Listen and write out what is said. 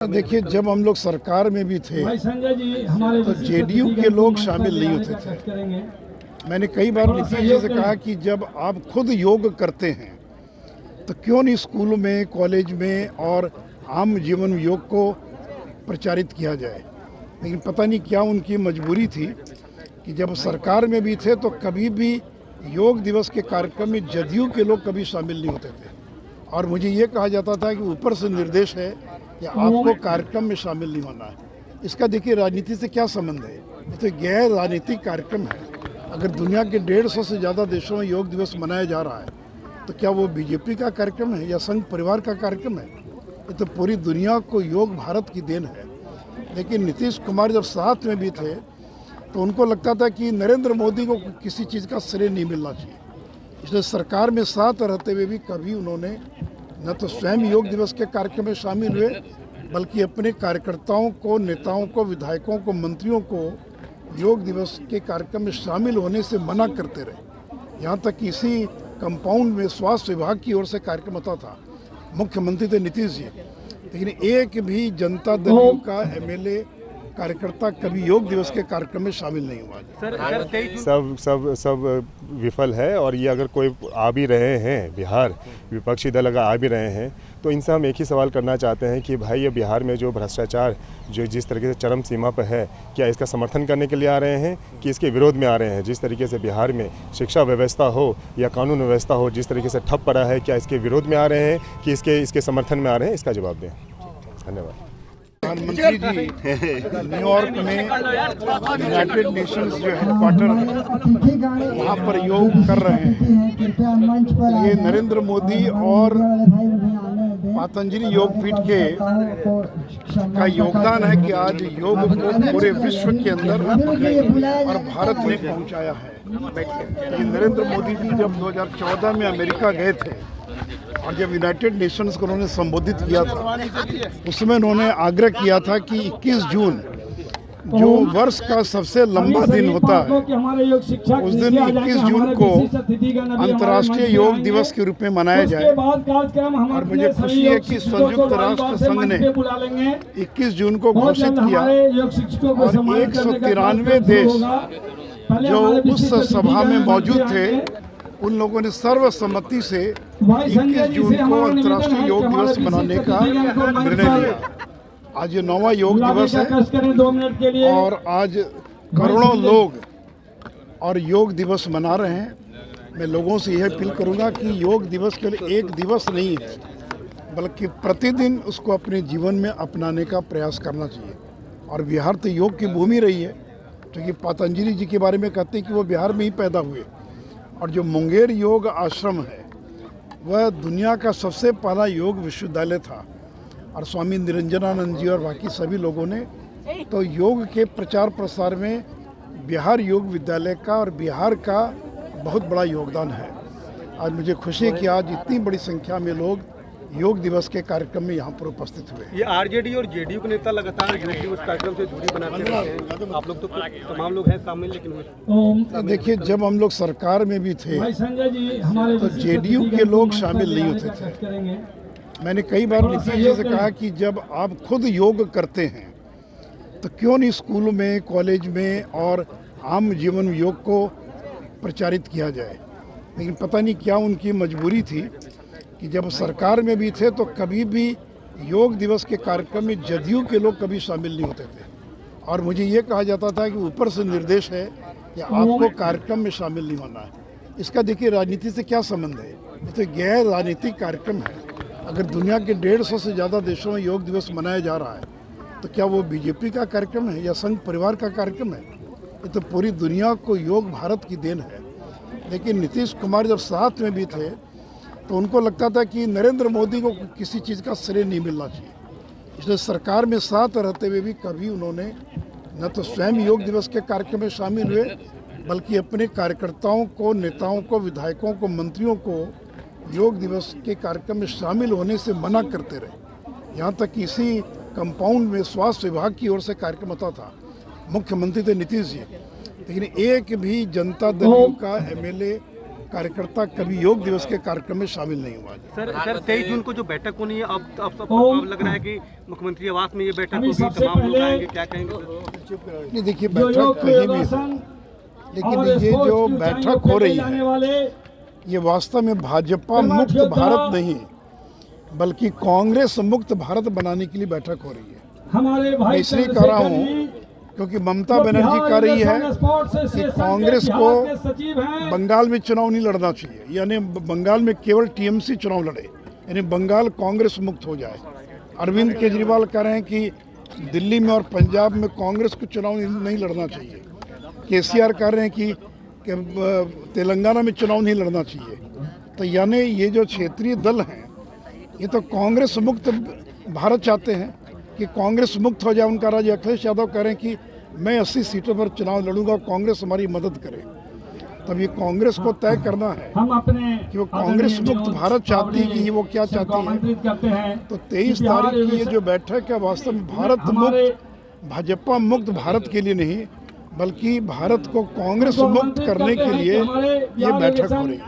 देखिए, जब हम लोग सरकार में भी थे तो जेडीयू के लोग शामिल नहीं होते थे। मैंने कई बार नीतीश जी से कहा कि जब आप खुद योग करते हैं तो क्यों नहीं स्कूलों में, कॉलेज में और आम जीवन में योग को प्रचारित किया जाए। लेकिन पता नहीं क्या उनकी मजबूरी थी कि जब सरकार में भी थे तो कभी भी योग दिवस के कार्यक्रम में जदयू के लोग कभी शामिल नहीं होते थे। और मुझे ये कहा जाता था कि ऊपर से निर्देश है या आपको कार्यक्रम में शामिल नहीं होना है। इसका देखिए राजनीति से क्या संबंध है। ये तो गैर राजनीतिक कार्यक्रम है। अगर दुनिया के 150 से ज़्यादा देशों में योग दिवस मनाया जा रहा है तो क्या वो बीजेपी का कार्यक्रम है या संघ परिवार का कार्यक्रम है? ये तो पूरी दुनिया को योग भारत की देन है। लेकिन नीतीश कुमार जब साथ में भी थे तो उनको लगता था कि नरेंद्र मोदी को किसी चीज़ का श्रेय नहीं मिलना चाहिए। इसलिए सरकार में साथ रहते हुए भी कभी उन्होंने न तो स्वयं योग दिवस के कार्यक्रम में शामिल हुए बल्कि अपने कार्यकर्ताओं को, नेताओं को, विधायकों को, मंत्रियों को योग दिवस के कार्यक्रम में शामिल होने से मना करते रहे। यहाँ तक कि इसी कंपाउंड में स्वास्थ्य विभाग की ओर से कार्यक्रम होता था। मुख्यमंत्री थे नीतीश जी, लेकिन एक भी जनता दल का एमएलए कार्यकर्ता कभी योग दिवस के कार्यक्रम में शामिल नहीं हुआ। सब विफल है। और ये अगर कोई आ भी रहे हैं, बिहार विपक्षी दल अगर आ भी रहे हैं तो इनसे हम एक ही सवाल करना चाहते हैं कि भाई ये बिहार में जो भ्रष्टाचार जो जिस तरीके से चरम सीमा पर है, क्या इसका समर्थन करने के लिए आ रहे हैं कि इसके विरोध में आ रहे हैं? जिस तरीके से बिहार में शिक्षा व्यवस्था हो या कानून व्यवस्था हो जिस तरीके से ठप पड़ा है, क्या इसके विरोध में आ रहे हैं कि इसके समर्थन में आ रहे हैं? इसका जवाब दें। धन्यवाद। प्रधानमंत्री जी न्यूयॉर्क में यूनाइटेड नेशंस जो हेडक्वार्टर है वहाँ पर योग कर रहे हैं। ये नरेंद्र मोदी और पतंजलि योगपीठ के का योगदान है कि आज योग को पूरे विश्व के अंदर और भारत में पहुँचाया है। ये नरेंद्र मोदी जी जब 2014 में अमेरिका गए थे और जब यूनाइटेड नेशंस को उन्होंने संबोधित किया था उसमें उन्होंने आग्रह किया था कि 21 जून जो वर्ष का सबसे लंबा दिन होता है उस दिन 21 जून को अंतर्राष्ट्रीय योग दिवस के रूप में मनाया जाए। और मुझे खुशी है कि संयुक्त राष्ट्र संघ ने 21 जून को घोषित किया और 193 देश जो उस सभा में मौजूद थे उन लोगों ने सर्वसम्मति से 21 जून को अंतर्राष्ट्रीय योग दिवस मनाने का निर्णय लिया। आज ये 9वां योग दिवस है और आज करोड़ों लोग और योग दिवस मना रहे हैं। मैं लोगों से यह अपील करूंगा कि योग दिवस केवल एक दिवस नहीं है बल्कि प्रतिदिन उसको अपने जीवन में अपनाने का प्रयास करना चाहिए। और बिहार तो योग की भूमि रही है, क्योंकि पतंजलि जी के बारे में कहते हैं कि वो बिहार में ही पैदा हुए। और जो मुंगेर योग आश्रम है वह दुनिया का सबसे पहला योग विश्वविद्यालय था। और स्वामी निरंजनानंद जी और बाकी सभी लोगों ने तो योग के प्रचार प्रसार में बिहार योग विद्यालय का और बिहार का बहुत बड़ा योगदान है। आज मुझे खुशी है कि आज इतनी बड़ी संख्या में लोग योग दिवस के कार्यक्रम में यहाँ पर उपस्थित हुए। ये आरजेडी और जेडीयू के नेता लगातार योग दिवस कार्यक्रम से दूरी बनाते रहते हैं। आप लोग तो तमाम लोग हैं शामिल, लेकिन देखिए, जब हम लोग सरकार में भी थे तो जेडीयू के लोग शामिल नहीं होते थे। मैंने कई बार नीतीश जी से कहा कि जब आप खुद योग करते हैं तो क्यों नहीं स्कूलों में, कॉलेज में और आम जीवन में योग को प्रचारित किया जाए। लेकिन पता नहीं क्या उनकी मजबूरी थी कि जब सरकार में भी थे तो कभी भी योग दिवस के कार्यक्रम में जदयू के लोग कभी शामिल नहीं होते थे। और मुझे ये कहा जाता था कि ऊपर से निर्देश है या आपको कार्यक्रम में शामिल नहीं होना है। इसका देखिए राजनीति से क्या संबंध है। ये तो गैर राजनीतिक कार्यक्रम है। अगर दुनिया के 150 से ज़्यादा देशों में योग दिवस मनाया जा रहा है तो क्या वो बीजेपी का कार्यक्रम है या संघ परिवार का कार्यक्रम है? ये तो पूरी दुनिया को योग भारत की देन है। लेकिन नीतीश कुमार जब साथ में भी थे तो उनको लगता था कि नरेंद्र मोदी को किसी चीज़ का श्रेय नहीं मिलना चाहिए। इसलिए सरकार में साथ रहते हुए भी कभी उन्होंने न तो स्वयं योग दिवस के कार्यक्रम में शामिल हुए बल्कि अपने कार्यकर्ताओं को, नेताओं को, विधायकों को, मंत्रियों को योग दिवस के कार्यक्रम में शामिल होने से मना करते रहे। यहाँ तक कि इसी कंपाउंड में स्वास्थ्य विभाग की ओर से कार्यक्रम होता था। मुख्यमंत्री थे नीतीश जी, लेकिन एक भी जनता दल का एमएलए कार्यकर्ता कभी योग दिवस के कार्यक्रम में शामिल नहीं हुआ। सर 23 जून को जो बैठक होनी है, अब लग रहा है कि मुख्यमंत्री आवास में ये बैठक होगी, तमाम लोग आएंगे, क्या कहेंगे? नहीं, देखिए बैठक कहीं भी हो, लेकिन ये जो बैठक हो रही है ये वास्तव में भाजपा मुक्त भारत नहीं बल्कि कांग्रेस मुक्त भारत बनाने के लिए बैठक हो रही है। मैं इसलिए कह रहा हूँ क्योंकि ममता बनर्जी कह रही है कि कांग्रेस को बंगाल में चुनाव नहीं लड़ना चाहिए, यानी बंगाल में केवल टीएमसी चुनाव लड़े, यानी बंगाल कांग्रेस मुक्त हो जाए। अरविंद केजरीवाल कह रहे हैं कि दिल्ली में और पंजाब में कांग्रेस को चुनाव नहीं लड़ना चाहिए। केसीआर कह रहे हैं कि तेलंगाना में चुनाव नहीं लड़ना चाहिए। तो यानी ये जो क्षेत्रीय दल हैं ये तो कांग्रेस मुक्त भारत चाहते हैं कि कांग्रेस मुक्त हो जाए उनका राज्य। अखिलेश यादव कह रहे हैं कि मैं 80 सीटों पर चुनाव लड़ूंगा और कांग्रेस हमारी मदद करे। तब ये कांग्रेस को तय करना है कि वो कांग्रेस मुक्त भारत चाहती है कि वो क्या चाहती है। तो 23 तारीख की ये जो बैठक है वास्तव में भारत मुक्त भाजपा मुक्त भारत के लिए नहीं बल्कि भारत को कांग्रेस मुक्त करने के लिए ये बैठक हो रही है।